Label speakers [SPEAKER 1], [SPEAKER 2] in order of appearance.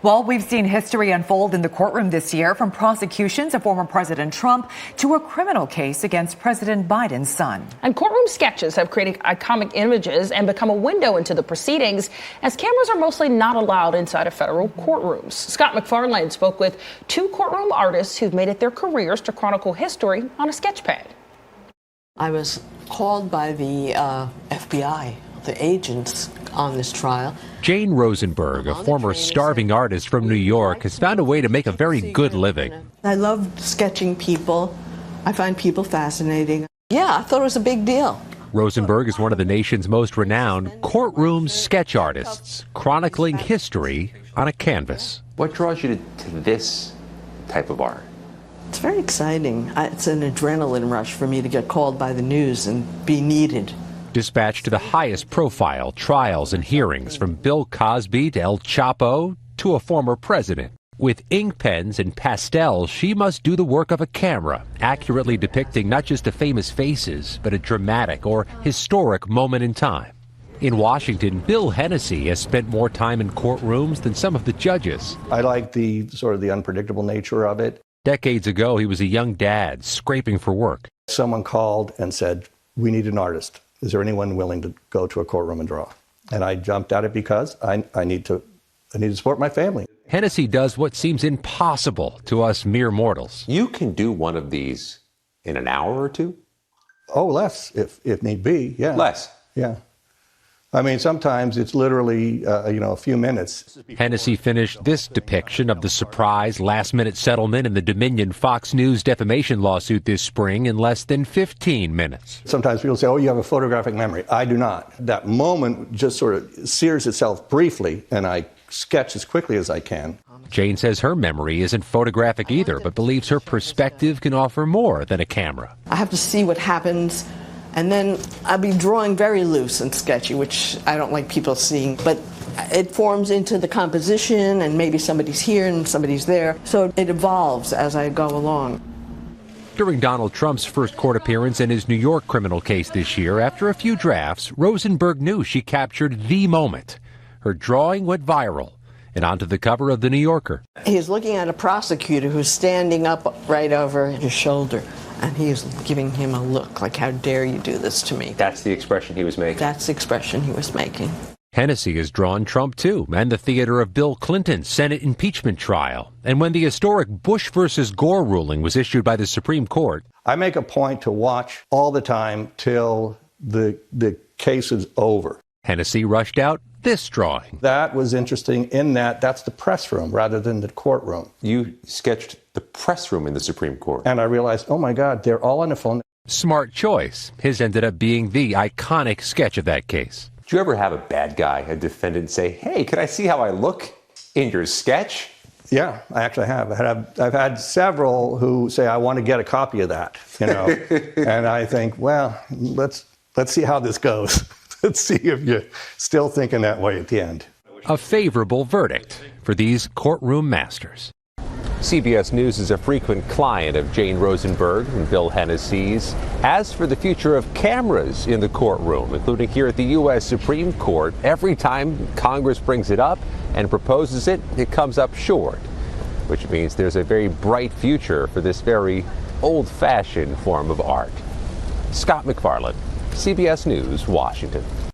[SPEAKER 1] Well, we've seen history unfold in the courtroom this year, from prosecutions of former President Trump to a criminal case against President Biden's son.
[SPEAKER 2] And courtroom sketches have created iconic images and become a window into the proceedings, as cameras are mostly not allowed inside of federal courtrooms. Scott McFarlane spoke with two courtroom artists who've made it their careers to chronicle history on a sketch pad.
[SPEAKER 3] I was called by the FBI, the agents on this trial.
[SPEAKER 4] Jane Rosenberg, a former starving artist from New York, has found a way to make a very good living.
[SPEAKER 3] I love sketching people. I find people fascinating. Yeah, I thought it was a big deal.
[SPEAKER 4] Rosenberg is one of the nation's most renowned courtroom sketch artists, chronicling history on a canvas.
[SPEAKER 5] What draws you to this type of art?
[SPEAKER 3] It's very exciting. It's an adrenaline rush for me to get called by the news and be needed.
[SPEAKER 4] Dispatched to the highest profile trials and hearings, from Bill Cosby to El Chapo to a former president. With ink pens and pastels, she must do the work of a camera, accurately depicting not just the famous faces, but a dramatic or historic moment in time. In Washington, Bill Hennessy has spent more time in courtrooms than some of the judges.
[SPEAKER 6] I like the sort of the unpredictable nature of it.
[SPEAKER 4] Decades ago, he was a young dad scraping for work.
[SPEAKER 6] Someone called and said, "We need an artist. Is there anyone willing to go to a courtroom and draw?" And I jumped at it because I need to support my family.
[SPEAKER 4] Hennessy does what seems impossible to us mere mortals.
[SPEAKER 5] You can do one of these in an hour or two?
[SPEAKER 6] Oh, less, if need be, yeah.
[SPEAKER 5] Less?
[SPEAKER 6] Yeah. I mean, sometimes it's literally, a few minutes.
[SPEAKER 4] Hennessy finished this depiction of the surprise last-minute settlement in the Dominion Fox News defamation lawsuit this spring in less than 15 minutes.
[SPEAKER 6] Sometimes people say, "Oh, you have a photographic memory." I do not. That moment just sort of sears itself briefly, and I sketch as quickly as I can.
[SPEAKER 4] Jane says her memory isn't photographic either, but believes her perspective can offer more than a camera.
[SPEAKER 3] I have to see what happens, and then I'll be drawing very loose and sketchy, which I don't like people seeing, but it forms into the composition, and maybe somebody's here and somebody's there, so it evolves as I go along.
[SPEAKER 4] During Donald Trump's first court appearance in his New York criminal case this year, after a few drafts, Rosenberg knew she captured the moment. Her drawing went viral and onto the cover of The New Yorker.
[SPEAKER 3] He's looking at a prosecutor who's standing up right over his shoulder, and he's giving him a look like, "How dare you do this to me?"
[SPEAKER 5] That's the expression he was making.
[SPEAKER 3] That's the expression he was making.
[SPEAKER 4] Hennessy has drawn Trump, too, and the theater of Bill Clinton's Senate impeachment trial. And when the historic Bush versus Gore ruling was issued by the Supreme Court,
[SPEAKER 6] I make a point to watch all the time till the case is over.
[SPEAKER 4] Hennessy rushed out this drawing.
[SPEAKER 6] That was interesting in that that's the press room rather than the courtroom.
[SPEAKER 5] You sketched the press room in the Supreme Court.
[SPEAKER 6] And I realized, oh my God, they're all on the phone.
[SPEAKER 4] Smart choice. His ended up being the iconic sketch of that case.
[SPEAKER 5] Do you ever have a bad guy, a defendant, say, "Hey, can I see how I look in your sketch?"
[SPEAKER 6] Yeah, I actually have. I've had several who say, "I want to get a copy of that," and I think, well, let's see how this goes. Let's see if you're still thinking that way at the end.
[SPEAKER 4] A favorable verdict for these courtroom masters. CBS News is a frequent client of Jane Rosenberg and Bill Hennessy's. As for the future of cameras in the courtroom, including here at the U.S. Supreme Court, every time Congress brings it up and proposes it, it comes up short, which means there's a very bright future for this very old-fashioned form of art. Scott McFarlane, CBS News, Washington.